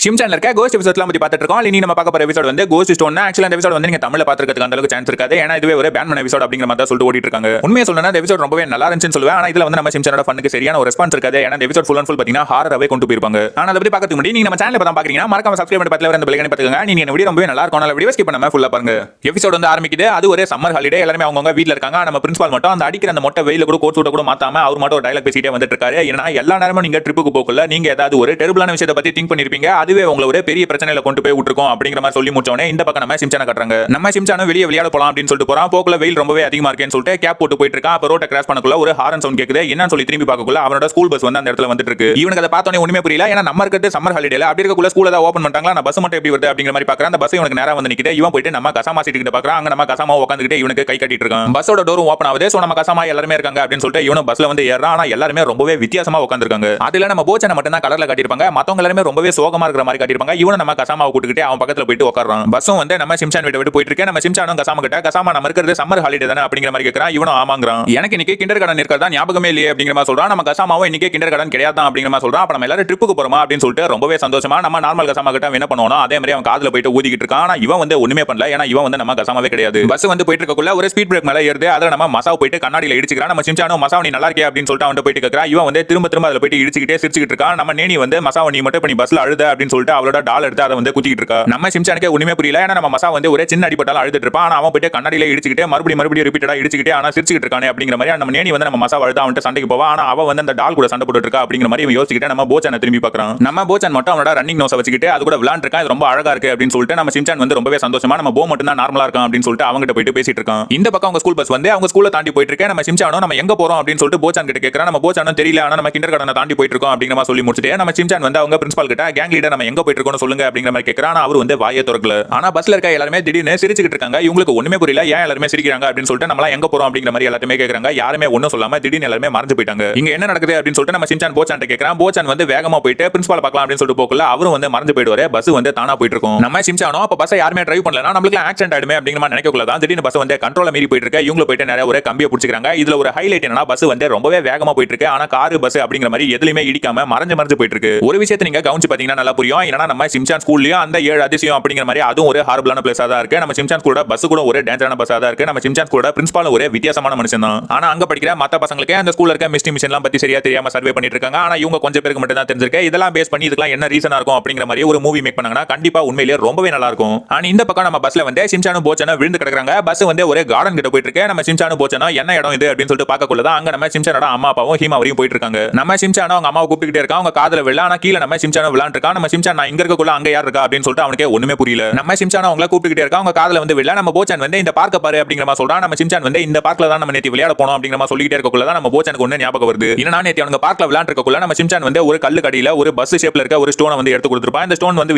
ஷிம்சான்ல இருக்க கோஸ்ட் எபிசோட்லாம் பத்தி பார்த்துட்டு இருக்கோம். இனி நம்ம பார்க்க போற எபிசோட் வந்து கோஸ்ட் ஸ்டோன். ஆக்சுவலா இந்த எபிசோட் வந்து நீங்க தமிழ்ல பார்த்திருக்கிறதுக்கு அந்த அளவுக்கு சான்ஸ் இருக்காது. ஏன்னா இதுவே ஒரு பேன் பண்ண எபிசோட் அப்படிங்கிற மாதிரி தான் சொல்லிட்டு ஓடிட்டு இருக்காங்க. உண்மையை சொல்லணும்னா இந்த எபிசோட் ரொம்பவே நல்லா இருந்துச்சுன்னு சொல்லுவேன். ஆனா இதுல வந்து நம்ம ஷிம்சானோட ஃபன்னுக்கு சரியான ஒரு ரெஸ்பான்ஸ் இருக்காது. ஏன்னா இந்த எபிசோட் ஃபுல் அண்ட் ஃபுல் பாத்தீங்கன்னா ஹாரராவே கொண்டு போயிருப்பாங்க. ஆனா அதை பத்தி பார்க்கறதுக்கு முன்னாடி நீங்க நம்ம சேனலை பார்த்தா பாக்குறீங்கன்னா மறக்காம சப்ஸ்கிரைப் பண்ணி பக்கத்துல அந்த பெல் ஐகானை பாத்துக்கங்க. நீங்க இந்த வீடியோ ரொம்பவே நல்லா இருக்கும். அதனால வீடியோ ஸ்கிப் பண்ணாம ஃபுல்லா பாருங்க. எபிசோட் வந்து ஆரம்பிக்குது. அது ஒரு சம்மர் ஹாலிடே. எல்லாரும் அவங்க வீட்ல இருக்காங்க. நம்ம பிரின்சிபால் மட்டும் அந்த அடிக்கிற அந்த மொட்டை வெயில கூட கோட் சூட்ட கூட மாத்தாம அவர் மட்டும் ஒரு டயலாக் பேசிட்டே வந்துட்டு இருக்காரு. ஏன்னா எல்லா நேரமும் நீங்க ட்ரிப்புக்கு போகல நீங்க ஏதாவது ஒரு டெரிபிளான விஷயத்தை பத்தி திங்க் பண்ணிருப்பீங்க. அதுவே உங்களை ஒரு பெரிய பிரச்சனையில கொண்டு போய் இருக்கும் அப்படிங்கிற மாதிரி சொல்லி முடிச்சோனே இந்த பக்கம் நம்ம ஷிம்சானை காட்டுறாங்க. நம்ம ஷிம்சானும் வெளியே விளையாட போலாம் அப்படின்னு சொல்லிட்டு போறான். போக்குல வெயில் ரொம்பவே அதிகமா இருக்கேன்னு சொல்லிட்டு கேப் போட்டு போயிட்டு இருக்கான். அப்ப ரோட்டை கிராஸ் பண்ணக்குள்ள ஒரு ஹாரன் சவுண்ட் கேக்குது. என்னன்னு சொல்லி திரும்பி பார்க்கக்குள்ள அவனோட ஸ்கூல் பஸ் வந்து அந்த இடத்துல வந்துட்டு இருக்கு. இவனுக்கு அதை பார்த்தோன்னே ஒண்ணுமே புரியல. ஏன்னா நம்ம இருக்கிறது சம்மர் ஹாலிடேல அப்படி இருக்கக்குள்ள ஸ்கூல் ஏதாவது ஓபன் பண்ணிட்டாங்களா, நான் பஸ் மட்டும் எப்படி வருது அப்படிங்கிற மாதிரி பார்க்கறான். அந்த பஸ் இவனுக்கு நேரா வந்து நிக்குது. இவன் போயிட்டு நம்ம கசாமா சீட்டு கிட்ட பார்க்கறான். அங்க நம்ம கசாமா உட்காந்துக்கிட்டு இவனுக்கு கை கட்டிட்டு இருக்கான். பஸ்ஸோட டோரும் ஓபன் ஆகுது. சோ நம்ம கசாமா எல்லாரும் இருக்காங்க அப்படின்னு சொல்லிட்டு இவனும் பஸ்ல வந்து ஏறான். ஆனா எல்லாருமே ரொம்பவே வித்தியாசமா உட்காந்துருக்காங்க. அதுல நம்ம போச்சனை மட்டும் தான் கலர்ல காட்டியிருப்பாங்க. மத்தவங்க எல்லாருமே ரொம்பவே சோகமா இருக்கிற மாதிரி காட்டியிருப்பாங்க. இவனை நம்ம கசாமாவை கூட்டிக்கிட்டு அவன் பக்கத்துல போயிட்டு உட்கார்றான். பஸ்ஸும் வந்து நம்ம ஷிம்சான் வீட்டை விட்டு போயிட்டு இருக்கேன். நம்ம ஷிம்சானும் கசாமா கிட்ட கசாமா நம்ம இருக்கிறது சம்மர் ஹாலிடே தானே அப்படிங்கிற மாதிரி கேட்கறான். இவனும் ஆமாங்கறான். எனக்கு இன்னைக்கு கிண்டர் கார்டன் இருக்கிறதா ஞாபகமே இல்லையே அப்படிங்கிற மாதிரி சொல்றான். நம்ம கசாமாவும் இன்னைக்கு கிண்டர் கார்டன் கிடையாது அப்படிங்கிற மாதிரி சொல்றான். அப்ப நம்ம எல்லாரும் ட்ரிப்புக்கு போறோமா அப்படின்னு சொல்லிட்டு ரொம்பவே சந்தோஷமா நம்ம நார்மல் கசாமா கிட்ட என்ன பண்ணுவோம் அதே மாதிரி அவன் காதுல போயிட்டு ஊதிக்கிட்டு இருக்கான். ஆனா இவன் வந்து ஒண்ணுமே பண்ணல. ஏன்னா இவன் வந்து நம்ம கசாமாவே கிடையாது. பஸ் வந்து போயிட்டு இருக்கக்குள்ள ஒரு ஸ்பீட் பிரேக் மேல ஏறுது. அதுல நம்ம மசாவை போயிட்டு கண்ணாடியில இடிச்சுக்கிறான். நம்ம ஷிம்சானும் மசாவை நீ நல்லா இருக்கே அப்படின்னு சொல்லிட்டு அவன் போயிட்டு கேட்கறான். இவன் வந்து திரும்ப திரும்ப அதுல போயிட்டு இடிச்சுக்கிட்டே சிரிச்சுக்கிட்டு இருக்கான். நம்ம நேனி வந்து மசாவை நீ மட்டும் பண்ணி பஸ்ல அழுத அப்படின்னு சொல்லிட்டு அவளோட டால் எடுத்து அதை வந்து குத்திக்கிட்டு இருக்கா. நம்ம ஷிம்சானுக்கு ஒண்ணுமே புரியல. ஏன்னா நம்ம மசா வந்து ஒரே சின்ன அடிபட்டாலும் அழுதுட்டு இருப்பான். ஆனா அவன் போயிட்டு கண்ணாடியில இடிச்சுக்கிட்டே மறுபடியும் ரிப்பீட்டடா இடிச்சுக்கிட்டே ஆனா சிரிச்சுக்கிட்டு இருக்கானே அப்படிங்கிற மாதிரி நம்ம நேனி வந்து நம்ம மசா அழுதா அவன்கிட்ட சண்டைக்கு போவா. ஆனா அவன் வந்து அந்த டால் கூட சண்டை போட்டுட்டு இருக்கா அப்படிங்கிற மாதிரி யோசிச்சுக்கிட்டே நம்ம போச்சானை திரும்பி பார்க்கறான். நம்ம போச்சான் மட்டும் அவனோட ரன்னிங் நோஸை வச்சுக்கிட்டு அது கூட விளையாண்டு இருக்கான். இது ரொம்ப அழகா இருக்கு அப்படின்னு சொல்லிட்டு நம்ம ஷிம்சான் வந்து ரொம்பவே சந்தோஷமா நம்ம போ மட்டும் தான் நார்மலா இருக்கான் அப்படின்னு சொல்லிட்டு அவங்ககிட்ட போயிட்டு பேசிட்டு இருக்கான். இந்த பக்கம் அவங்க ஸ்கூல் பஸ் வந்து அவங்க ஸ்கூல்ல தாண்டி போயிட்டு இருக்கேன். நம்ம ஷிம்சானும் நம்ம எங்க போறோம் அப்படின்னு சொல்லிட்டு போச்சான் கிட்ட கேட்கறான். நம்ம போச்சானும் தெரியல. ஆனா நம்ம கிண்டர் கார்டனை தாண்டி போயிட்டு இருக்கோம் அப்படிங்கிற மாதிரி சொல்லி முடிச்சிட்டு நம்ம ஷிம்சான் வந்து அவங்க பிரின்சிபால் கிட்ட கேங் லீடர் நம்ம எங்க போயிட்டு இருக்கோம்னு சொல்லுங்க அப்படிங்கிற மாதிரி கேட்கறான். ஆனா அவர் வந்து வாயை திறக்கல. ஆனா பஸ்ல இருக்க எல்லாரும் திடீர்னு சிரிச்சுக்கிட்டு இருக்காங்க. இவங்களுக்கு ஒண்ணுமே புரியல. ஏன் எல்லாரும் சிரிக்கிறாங்க அப்படின்னு சொல்லிட்டு நம்மளா எங்க போறோம் அப்படிங்கிற மாதிரி எல்லாருமே கேக்குறாங்க. யாருமே ஒண்ணும் சொல்லாம திடீர்னு எல்லாரும் மறந்து போயிட்டாங்க. இங்க என்ன நடக்குது அப்படின்னு சொல்லிட்டு நம்ம ஷிம்சான் போச்சான் கேக்குறான். போச்சான் வந்து வேகமா போயிட்டு பிரின்சிபால் பார்க்கலாம் அப்படின்னு சொல்லிட்டு போகல அவரும் வந்து மறந்து போயிடுவாரு. பஸ் வந்து தானா போயிட்டு இருக்கும். நம்ம ஷிம்சானோ அப்ப பஸ் யாருமே டிரைவ் பண்ணலனா நம்மளுக்கு ஆக்சிடென்ட் ஆயிடுமே அப்படிங்கிற மாதிரி நினைக்கக்குள்ள தான் திடீர்னு பஸ் வந்து கண்ட்ரோல மீறி போயிட்டு இருக்கு. இவங்க போயிட்டு நிறைய ஒரு கம்பியை பிடிச்சிக்கிறாங்க. இதுல ஒரு ஹைலைட் என்னன்னா பஸ் வந்து ரொம்பவே வேகமா போயிட்டு இருக்கு. ஆனா காரு பஸ் அப்படிங்கிற மாதிரி எதுலயுமே இடிக்காம மறைஞ்சு போயிட்டு இருக்கு. ஒரு விஷயத்தை நீங்க கவனிச்சு பாத்தீங்கன்னா நல்லா புரியும். ஏன்னா நம்ம ஷிம்சான் ஸ்கூல்லயும் அந்த 7 அதிசயம் அப்படிங்கிற மாதிரி அதுவும் ஒரு ஹாரபிளான பிளேஸா தான் இருக்கு. நம்ம ஷிம்சான் ஸ்கூலோட பஸ் கூட ஒரு டேஞ்சரான பஸ்ஸா தான் இருக்கு. நம்ம ஷிம்சான் ஸ்கூலோட பிரின்சிபால் ஒரு வித்தியாசமான மனுஷன் தான். ஆனா அங்க படிக்கிற மத்த பசங்களுக்கு அந்த ஸ்கூல்ல இருக்க மிஸ்டி மிஷன்லாம் பத்தி சரியா தெரியாம சர்வே பண்ணிட்டு இருக்காங்க. ஆனா இவங்க கொஞ்சம் பேருக்கு மட்டும் தான் தெரிஞ்சிருக்கு. இதெல்லாம் பேஸ் பண்ணி இதுக்கெல்லாம் என்ன ரீசனா இருக்கும் அப்படிங்கிற மாதிரி ஒரு மூவி மேக் பண்ணாங்கன்னா கண்டிப்பா உண்மையிலேயே ரொம்பவே நல்லா இருக்கும். ஆனா இந்த பக்கம் நம்ம பஸ்ல வந்து ஷிம்சானும் போச்சானும் விழுந்து கிடக்குறாங்க. பஸ் வந்து ஒரு கார்டன் கிட்ட போயிட்டு இருக்கு. நம்ம ஷிம்சானும் போச்சானும் என்ன இடம் இது அப்படின்னு சொல்லிட்டு பார்க்கக்குள்ள தான் அங்க நம்ம ஷிம்சானோட அம்மா அப்பாவும் ஹீமாவரியும் போயிட்டு இருக்காங்க. நம்ம ஷிம்சானும் அவங்க அம்மாவை கூப்பிட்டுட்டே இருக்கான். அவங்க காதுல விழ. ஆனா கீழே நம்ம ஷிம்சானும் விளையாண்டு இருக்கான். நம்ம ஷிம்சான் நான் இங்க இருக்கக்குள்ள அங்க யார் இருக்கா அப்படின்னு சொல்லிட்டு அவனுக்கு ஒண்ணுமே புரியல. நம்ம ஷிம்சானும் அவங்கள கூப்பிட்டுட்டே இருக்கான். அவங்க காதுல வந்து விழ. நம்ம போச்சான் வந்து இந்த பார்க்க பாரு அப்படிங்கிற மாதிரி சொல்றான். நம்ம ஷிம்சான் வந்து இந்த பார்க்ல தான் நம்ம நேத்து விளையாட போனோம் அப்படிங்கிற மாதிரி சொல்லிட்டே இருக்கக்குள்ள தான் நம்ம போச்சானுக்கு ஒண்ணு ஞாபகம் வருது. என்னன்னா நேத்து அவங்க பார்க்ல விளையாண்டு இருக்கக்குள்ள நம்ம ஷிம்சான் வந்து ஒரு கல்லு கடியில ஒரு பஸ் ஷேப்ல இருக்க ஒரு ஸ்டோனை வந்து எடுத்து கொடுத்திருப்பான். இந்த ஸ்டோன் வந்து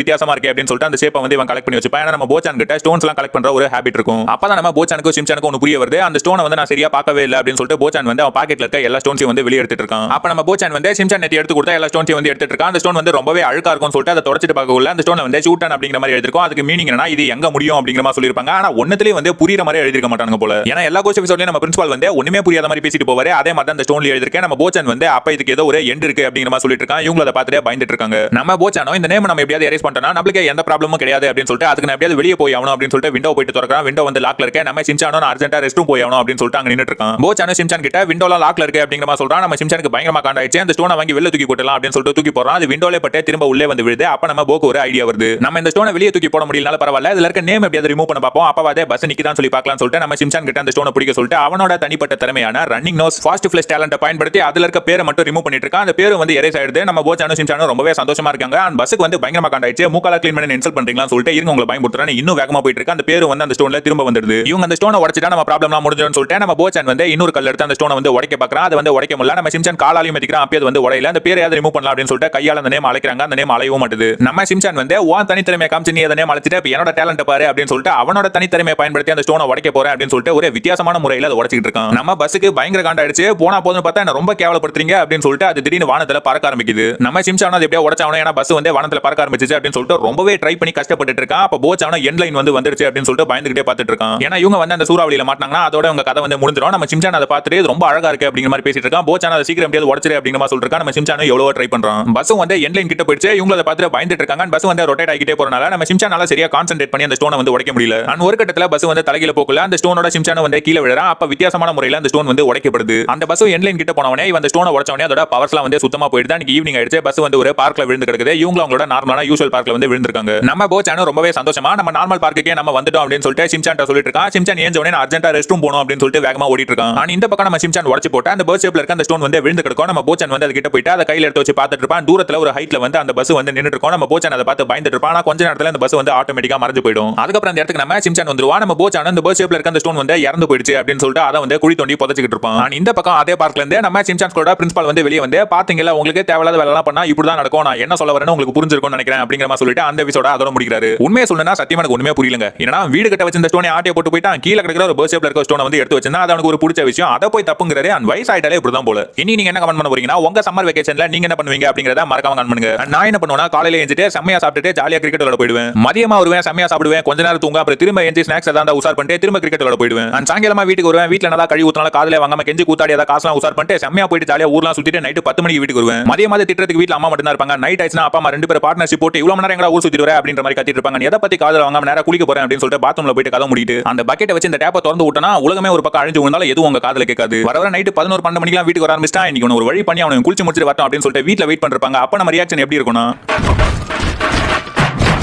வித்தியாசமா இருக்கு அப்படின்னு சொல்லிட்டு அந்த ஷேப்பை வந்து இவன் கலெக்ட் பண்ணி வச்சிருப்பான். ஏன்னா நம்ம போச்சான் கிட்ட ஸ்டோன்ஸ் எல்லாம் கலெக்ட் பண்ற ஒரு ஹேபிட் இருக்கும். அப்பதான் நம்ம போச்சானுக்கும் ஷிம்சானுக்கும் ஒன்னு புரிய வருது. அந்த ஸ்டோனை வந்து நான் சரியா பார்க்கவே இல்லை அப்படின்னு சொல்லிட்டு போச்சான் வந்து அவன் பாக்கெட்ல இருக்க எல்லா ஸ்டோன்ஸையும் வந்து வெளியே எடுத்துட்டு இருக்கான். அப்ப நம்ம போச்சான் வந்து ஷிம்சான் நேத்து எடுத்து கொடுத்த எல்லா ஸ்டோன்ஸையும் வந்து எடுத்துட்டு இருக்கான். அந்த ஸ்டோன் வந்து ரொம்பவே அழுக்கா இருக்கும்னு சொல்லிட்டு அதை தொடச்சிட்டு பார்க்கக்குள்ள அந்த ஸ்டோனை வந்து ஷூட்டன் அப்படிங்கிற மாதிரி எழுதிருக்கும். அதுக்கு மீனிங் என்னன்னா இது எங்க முடியும் அப்படிங்கிற மாதிரி சொல்லிருப்பாங்க. ஆனா ஒன்னத்திலேயே வந்து புரியுற மாதிரி எழுதிருக்க மாட்டாங்க போல. ஏன்னா எல்லா கோஸ்ட் எபிசோட்லயும் நம்ம பிரின்சிபால் வந்து ஒண்ணுமே புரியாத மாதிரி பேசிட்டு போவாரு. அதே மாதிரி அந்த ஸ்டோன்ல எழுதிருக்கேன். நம்ம போச்சான் வந்து அப்ப இதுக்கு ஏதோ ஒரு எண்ட் இருக்கு அப்படிங்கிற மாதிரி சொல்லிட்டு இருக்கான். இவங்க அதை பார்த்துட்டு பயந்துட்டு இருக்காங்க. நம்ம போச்சானோ இந்த நேம் நம்ம எப்படியாவது எரேஸ் பண்ணிட்டோம்னா நம்மளுக்கு எந்த ப்ராப்ளமும் கிடையாது அப்படின்னு சொல்லிட்டு அதுக்கு நான் எப்படியாவது வெளியே போய் ஆகணும் அப்படின்னு சொல்லிட்டு விண்டோ போயிட்டு திறக்கிறான். விண்டோ வந்து லாக்ல இருக்கு. நம்ம ஷிம்சானோ அர்ஜென்ட்டா ரெஸ்ட் ரூம் போய் ஆகணும் அப்படின்னு சொல்லிட்டு அங்க நின்னுட்டு இருக்கான். போச்சானோ ஷிம்சான் கிட்ட விண்டோலாம் லாக்ல இருக்கு அப்படிங்கிற மாதிரி சொல்றான். நம்ம ஷிம்சானுக்கு பயங்கரமா காண்டாயிடுச்சு. அந்த ஸ்டோனை வாங்கி வெளிய தூக்கி போடலாம் அப்படின்னு சொல்லிட்டு தூக்கி போறான். அது விண்டோலே பட்டு திரும்ப உள்ளே வந்து விழுது. அப்ப நம்ம போக்கு ஒரு ஐடியா வருது. நம்ம இந்த ஸ்டோனை வெளியே தூக்கி போட முடியலனால பரவாயில்ல. இதுல இருக்க நேம் எப்படியாவது ரிமூவ் பண்ண பாப்போம். அப்பவாதே பஸ் நிக்குதான் சொல்லி பார்க்கலாம்னு சொல்லிட்டு நம்ம ஷிம்சான் கிட்ட அந்த ஸ்டோனை பிடிக்க சொல்லிட்டு அவனோட தனிப்பட்ட திறமையான ரன்னிங் நோஸ் ஃபாஸ்ட் ஃபிளஷ் டேலண்ட்டை பயன்படுத்தி அதுல இருக்க பேரை மட்டும் ரிமூவ் பண்ணிட்டு இருக்கான். அந்த பேரு வந்து எரேஸ் ஆயிடுது. நம்ம போச்சானோ ஷிம்சானோ ரொம்பவே சந்தோஷமா இருக்காங்க. அந்த பஸ்ஸுக்கு வந்து பயங்கரமா காண்டாயிடுச்சு. மூக்கால க்ளீன் பண்ணி இன்சல்ட் பண்றீங்களான்னு சொல்லிட்டு இருங்க உங்களை பயமுறுத்துறானே இன்னும் வேகமா போயிட்டு இருக்கு. அந்த பேரு வந்து அந்த ஸ்டோன்ல திரும்ப வந்துடுது. இவங்க அந்த ஸ்டோனை உடைச்சிட்டா நம்ம ப்ராப்ளம்லாம் முடிஞ்சிடும்னு சொல்லிட்டு நம்ம போச்சான் வந்து இன்னொரு கல் எடுத்து அந்த ஸ்டோனை வந்து உடைக்க பார்க்கறான். அது வந்து உடைக்க முடியல. நம்ம ஷிம்சான் காலாலையும் மெதிக்கிறான். அப்பயே அது வந்து உடையல. அந்த பேரை ரிமூவ் பண்ணலாம் அப்படின்னு சொல்லிட்டு கையால அந்த நேம் அழைக்கிறாங்க. அந்த நேம் அலையவும் மாட்டுது. நம்ம ஷிம்சான் வந்து உன் தனித்திறமையை காமிச்சு நீ அந்த நேம் அழைச்சிட்டு இப்ப என்னோட டேலண்ட் பாரு அப்படின்னு சொல்லிட்டு அவனோட தனித்திறமையை பயன்படுத்தி அந்த ஸ்டோனை உடைக்க போறேன் அப்படின்னு சொல்லிட்டு ஒரு வித்தியாசமான முறையில் அதை உடைச்சிட்டு இருக்கான். நம்ம பஸ்ஸுக்கு பயங்கர காண்டாயிடுச்சு. போனா போதுன்னு பார்த்தா என்ன ரொம்ப கேவலப்படுத்துறீங்க அப்படின்னு சொல்லிட்டு அது திடீர்னு வானத்துல பறக்க ஆரம்பிக்குது. நம்ம ஷிம்சானோ அது எப்படியா உடைச்சாவணும். ஏன்னா பஸ் வந்து வானத்துல பறக்க ஆரம்பிச்சிச்சு அப்படின்னு சொல்லிட்டு ரொம்பவே ட்ரை பண்ணி கஷ்டப்பட்டு இருக்கான். அப்ப போச்சானோ எண்ட் லைன் வந்து வந்துருச்சு அப்படின்னு சொல்லிட்டு பயந்துகிட்டே பார்த்துட்டு இருக்கான். ஏன்னா இவங்க வந்து அந்த சூறாவளியில மாட்டாங்கன்னா அதோட உங்க கதை வந்து முடிஞ்சிடும். நம்ம ஷிம்சான் அதை பார்த்துட்டு ரொம்ப அழகா இருக்கு அப்படிங்கிற மாதிரி பேசிட்டு இருக்கான். போச்சானோ அதை சீக்கிரம் எப்படியாவது உடைச்சிரு அப்படிங்கிற மாதிரி சொல்லிட்டு இருக்கான். நம்ம ஷிம்சானோ எவ்வளவோ ட்ரை பண்றான். பஸ்ஸும் வந்து எண்ட் லைன் கிட்ட போயிடுச்சு. இவங்க அதை பார்த்து பயந்துட்டு இருக்காங்க. பஸ் வந்து ரொட்டேட் ஆகிட்டே போறனால நம்ம சிம்சானால சரியா கான்சென்ட்ரேட் பண்ணி அந்த ஸ்டோனை வந்து உடைக்க முடியல. அண்ட் ஒரு கட்டத்துல பஸ் வந்து தலைகீழ போக்குல அந்த ஸ்டோனோட சிம்சான வந்து கீழே விழுறான். அப்ப வித்தியாசமான முறையில் அந்த ஸ்டோன் வந்து உடைக்கப்படுது. அந்த பஸ் எண்ட்லைன் கிட்ட போனவனே இவன் அந்த ஸ்டோனை உடைச்சவனே அதோட பவர்ஸ்லாம் வந்து சுத்தமா போயிடுது. அன்னைக்கு ஈவினிங் ஆயிடுச்சு. பஸ் வந்து ஒரு பார்க்ல விழுந்து கிடக்குது. இவங்க அவங்களோட நார்மலான யூசுவல் பார்க்ல வந்து விழுந்திருக்காங்க. நம்ம போச்சானும் ரொம்பவே சந்தோஷமா நம்ம நார்மல் பார்க்குக்கே நம்ம வந்துட்டோம் அப்படின்னு சொல்லிட்டு சிம்சான் சொல்லிட்டு இருக்கான். சிம்சான் ஏஞ்சவனே நான் அர்ஜென்ட்டா ரெஸ்ட் ரூம் போகணும் அப்படின்னு சொல்லிட்டு வேகமா ஓடிட்டு இருக்கான். ஆனா இந்த பக்கம் நம்ம சிம்சான் உடைச்சு போட்டு அந்த பஸ் ஷேப்ல இருக்க அந்த ஸ்டோன் வந்து விழுந்து கிடக்கும். நம்ம போச்சான் வந்து அது கிட்ட போயிட்டு அதை கையில எடுத்து வச்சு பார்த்துட்டு இருப்பான். தூரத்துல ஒரு ஹைட்ல வந்து அந்த பஸ் வந்து நின்னுட்டு இருக்கும். நம்ம போச்சான் அதை பார்த்து பயந்துட்டு இருப்பான். ஆனா கொஞ்ச நேரத்துல அந்த பஸ் வந்து ஆட்டோமேட்டிக்கா மறைஞ்சு போயிடும். அதுக்கப்புறம் அந்த இடத்துக்கு நம்ம சிம்சான் வந்துருவான். நம்ம போச்சான் அந்த பஸ் ஷேப்ல இருக்க அந்த ஸ்டோன் வந்து இறந்து போயிடுச்சு அப்படின்னு சொல்லிட்டு அதை வந்து குழி தோண்டி புதைச்சிட்டு இருப்பான். ஆனா இந்த பக்கம் அதே பார்க்ல இருந்து நம்ம சிம்சான் கூட பிரின்சிபால் வந்து வெளியே வந்து பாத்தீங்களா உங்களுக்கு தேவையில்லாத வேலை எல்லாம் பண்ணா இப்படிதான் நடக்கும். நான் என்ன சொல்ல வரேன்னு உங்களுக்கு புரிஞ்சிருக்கும்னு நினைக்கிறேன் அப்படிங்கிற மாதிரி சொல்லிட்டு அந்த எபிசோட அதோட முடிக்கிறாரு. உண்மையை சொல்லணும்னா சத்தியமா எனக்கு ஒண்ணுமே புரியலங்க. ஏன்னா வீடு கட்ட வச்சிருந்த ஸ்டோனை ஆட்டிய போட்டு போயிட்டான். கீழே கிடக்கிற ஒரு பஸ் ஷேப்ல இருக்க ஸ்டோனை வந்து எடுத்து வச்சிருந்தா அது அவனுக்கு ஒரு பிடிச்ச விஷயம். அதை போய் தப்புங்கிறாரு. அண்ட் வயசாயிட்டாலே இப்படிதான் போல. இனி நீங்க என்ன கமெண்ட் பண்ண போறீங்கன்னா உங்க சம்மர் வெகேஷன்ல நீங்க என்ன பண்ணுவீங்க அப்படிங்கறத மறக்காம கமெண்ட் பண்ணுங்க. நான் என்ன பண்ணுவேன்னா காலையில எழுந்திட்டு செம்மையா சாப்பிட்டுட்டு ஜாலியா கிரிக்கெட் விளையாட போயிடுவேன். மதியமா வருவேன், செம்மையா சாப்பிடுவேன், கொஞ்ச நேரம் தூங்க, அப்புறம் திரும்ப எஞ்சி ஸ்நாக்ஸ் ஏதாவது உசார் பண்ணிட்டு திரும்ப கிரிக்கெட் விளையாட போயிடுவேன். அண்ட் சாயங்காலமா வீட்டுக்கு வருவேன். வீட்டுல நல்லா கழுவி ஊத்தனால காதல வாங்காம கெஞ்சி கூத்தாடி ஏதாவது காசுலாம் உசார் பண்ணிட்டு செம்மையா போயிட்டு ஜாலியா ஊர்லாம் சுத்திட்டு நைட்டு 10 மணிக்கு வீட்டுக்கு வருவேன். மதியமாவது திட்டத்துக்கு வீட்டுல அம்மா மட்டும் தான் இருப்பாங்க. நைட் ஆயிடுச்சுனா அப்பா அம்மா ரெண்டு பேரும் பார்ட்னர்ஷிப் போட்டு இவ்வளவு நேரம் எங்கடா ஊர் சுத்திட்டு வர அப்படின்ற மாதிரி கத்திட்டு இருப்பாங்க. எதை பத்தி காதல வாங்காம நேரா குளிக்க போறேன் அப்படின்னு சொல்லிட்டு பாத்ரூம்ல போயிட்டு கதை முடிட்டு அந்த பக்கெட்டை வச்சு இந்த டேப்பை திறந்து விட்டனா உலகமே ஒரு பக்கம் அழிஞ்சு விழுந்தாலும் எதுவும் உங்க காதல கேட்காது. வர நைட்டு 11 12 மணிக்கு வீட்டுக்கு வர ஆரம்பிச்சிட்டா இன்னைக்கு ஒரு வழி பண்ணி அவனை குளிச்சு முடிச்சிட்டு வரட்டும் அப்படின்னு சொல்லிட்டு வீட்டுல வெயிட் பண்ணிருப்பாங்க. அப்ப நம்ம ரியாக்ஷன் எப்படி இருக்கும்னா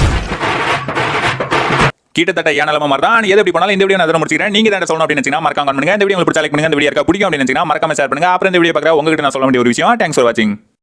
கிட்டத்தட்ட ஏனலமா மாதிரி தான். எது எப்படி பண்ணாலும் இந்த வீடியோ நான் முடிச்சிக்கிறேன். நீங்க தான் சொல்லணும் அப்படின்னு நினைச்சீங்கன்னா மறக்காம கமெண்ட் பண்ணுங்க. இந்த வீடியோ உங்களுக்கு பிடிச்சா லைக் பண்ணுங்க. இந்த வீடியோ இருக்கா பிடிக்கும் அப்படின்னு நினைச்சீங்கன்னா மறக்காம ஷேர் பண்ணுங்க. அப்புறம் இந்த வீடியோ பார்க்குற உங்ககிட்ட நான் சொல்ல வேண்டிய ஒரு விஷயம். தேங்க்ஸ் ஃபார் வாட்சிங்.